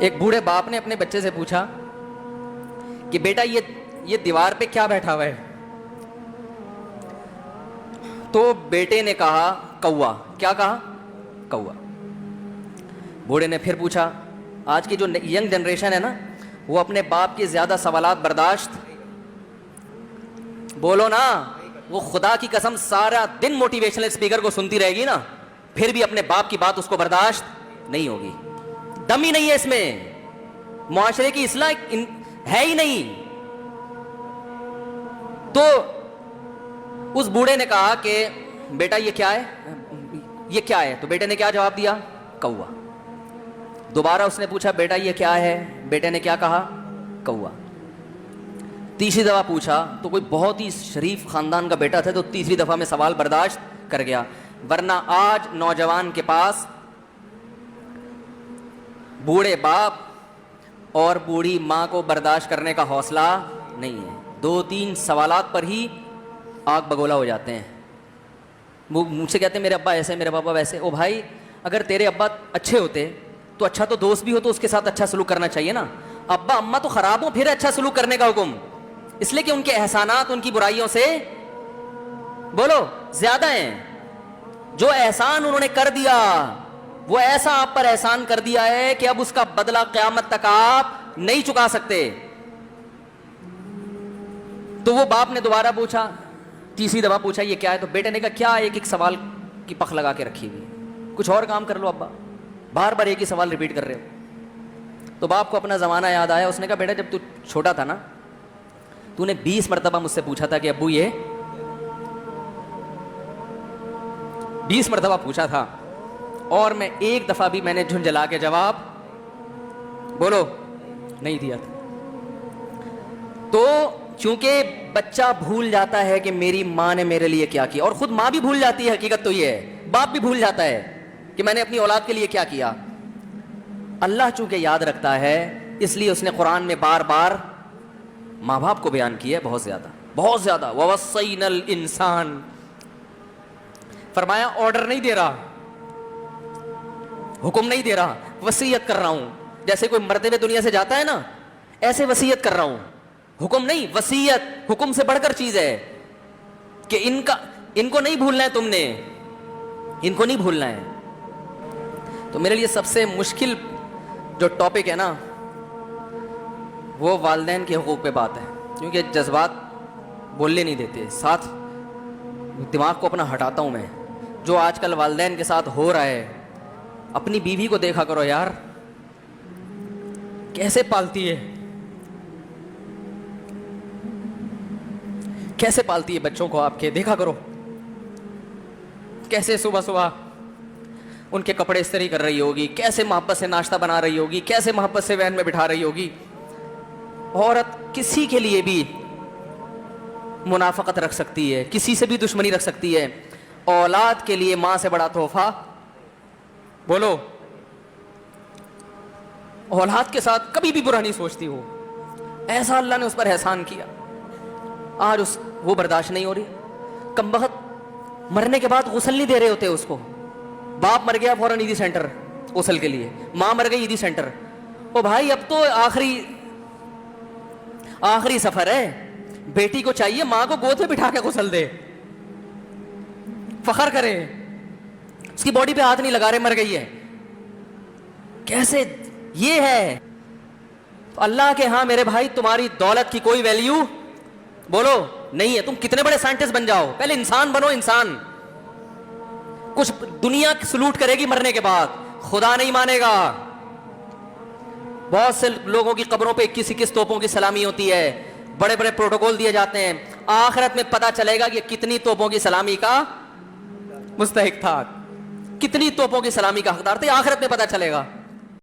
ایک بوڑھے باپ نے اپنے بچے سے پوچھا کہ بیٹا یہ دیوار پہ کیا بیٹھا ہوا ہے؟ تو بیٹے نے کہا کوا. کیا کہا؟ کوا. بوڑھے نے پھر پوچھا, آج کی جو ینگ جنریشن ہے نا, وہ اپنے باپ کے زیادہ سوالات برداشت, بولو نا, وہ خدا کی قسم سارا دن موٹیویشنل اسپیکر کو سنتی رہے گی نا, پھر بھی اپنے باپ کی بات اس کو برداشت نہیں ہوگی. دم ہی نہیں ہے اس میں, معاشرے کی اصلاح ہے ہی نہیں. تو اس بوڑھے نے کہا کہ بیٹا یہ کیا ہے, یہ کیا ہے؟ تو بیٹے نے کیا جواب دیا؟ کوا. دوبارہ اس نے پوچھا بیٹا یہ کیا ہے؟ بیٹے نے کیا کہا؟ کوا. تیسری دفعہ پوچھا تو کوئی بہت ہی شریف خاندان کا بیٹا تھا, تو تیسری دفعہ میں سوال برداشت کر گیا. ورنہ آج نوجوان کے پاس بوڑھے باپ اور بوڑھی ماں کو برداشت کرنے کا حوصلہ نہیں ہے. 2-3 سوالات پر ہی آگ بگولا ہو جاتے ہیں. وہ مجھ سے کہتے ہیں میرے ابا ایسے, میرے پاپا ویسے. او بھائی, اگر تیرے ابا اچھے ہوتے تو اچھا تو دوست بھی ہو تو اس کے ساتھ اچھا سلوک کرنا چاہیے نا. ابا اماں تو خراب ہوں پھر اچھا سلوک کرنے کا حکم, اس لیے کہ ان کے احسانات ان کی برائیوں سے بولو زیادہ ہیں. جو احسان انہوں نے کر دیا وہ ایسا آپ پر احسان کر دیا ہے کہ اب اس کا بدلہ قیامت تک آپ نہیں چکا سکتے. تو وہ باپ نے دوبارہ پوچھا, تیسری دفعہ پوچھا یہ کیا ہے؟ تو بیٹے نے کہا کیا ایک ایک سوال کی پخ لگا کے رکھی ہوئی, کچھ اور کام کر لو ابا, بار بار ایک ہی سوال ریپیٹ کر رہے ہو. تو باپ کو اپنا زمانہ یاد آیا. اس نے کہا بیٹا جب تو چھوٹا تھا نا, تو نے 20 مرتبہ مجھ سے پوچھا تھا کہ ابو یہ 20 مرتبہ پوچھا تھا, اور میں ایک دفعہ بھی میں نے جھنجھلا کے جواب بولو نہیں دیا تھا. تو چونکہ بچہ بھول جاتا ہے کہ میری ماں نے میرے لیے کیا کیا, اور خود ماں بھی بھول جاتی ہے, حقیقت تو یہ ہے, باپ بھی بھول جاتا ہے کہ میں نے اپنی اولاد کے لیے کیا کیا. اللہ چونکہ یاد رکھتا ہے اس لیے اس نے قرآن میں بار بار ماں باپ کو بیان کیا ہے, بہت زیادہ بہت زیادہ. وَوَصَّيْنَا الْإِنسَانَ, فرمایا آرڈر نہیں دے رہا, حکم نہیں دے رہا, وصیت کر رہا ہوں. جیسے کوئی مرتے ہوئے دنیا سے جاتا ہے نا, ایسے وصیت کر رہا ہوں, حکم نہیں. وصیت حکم سے بڑھ کر چیز ہے کہ ان کو نہیں بھولنا ہے, تم نے ان کو نہیں بھولنا ہے. تو میرے لیے سب سے مشکل جو ٹاپک ہے نا وہ والدین کے حقوق پہ بات ہے, کیونکہ جذبات بولنے نہیں دیتے, ساتھ دماغ کو اپنا ہٹاتا ہوں میں. جو آج کل والدین کے ساتھ ہو رہا ہے, اپنی بیوی کو دیکھا کرو یار, کیسے پالتی ہے, کیسے پالتی ہے بچوں کو آپ کے, دیکھا کرو کیسے صبح صبح ان کے کپڑے استری کر رہی ہوگی, کیسے محبت سے ناشتہ بنا رہی ہوگی, کیسے محبت سے وین میں بٹھا رہی ہوگی. عورت کسی کے لیے بھی منافقت رکھ سکتی ہے, کسی سے بھی دشمنی رکھ سکتی ہے. اولاد کے لیے ماں سے بڑا تحفہ بولو, اولاد کے ساتھ کبھی بھی برا نہیں سوچتی ہو. ایسا اللہ نے اس پر احسان کیا, آج وہ برداشت نہیں ہو رہی. کمبخت مرنے کے بعد غسل نہیں دے رہے ہوتے اس کو. باپ مر گیا فوراً عیدی سینٹر غسل کے لیے, ماں مر گئی عیدی سینٹر. او بھائی اب تو آخری سفر ہے, بیٹی کو چاہیے ماں کو گود میں بٹھا کے غسل دے, فخر کرے, اس کی باڈی پہ ہاتھ نہیں لگا رہے, مر گئی ہے. کیسے یہ ہے؟ تو اللہ کے ہاں میرے بھائی تمہاری دولت کی کوئی ویلیو بولو نہیں ہے. تم کتنے بڑے سائنٹسٹ بن جاؤ, پہلے انسان بنو. انسان کچھ دنیا سلوٹ کرے گی مرنے کے بعد, خدا نہیں مانے گا. بہت سے لوگوں کی قبروں پہ 21 توپوں کی سلامی ہوتی ہے, بڑے بڑے پروٹوکول دیے جاتے ہیں. آخرت میں پتا چلے گا کہ کتنی توپوں کی سلامی کا مستحق تھا, کتنی توپوں کی سلامی کا حقدار تھے, آخرت میں پتا چلے گا.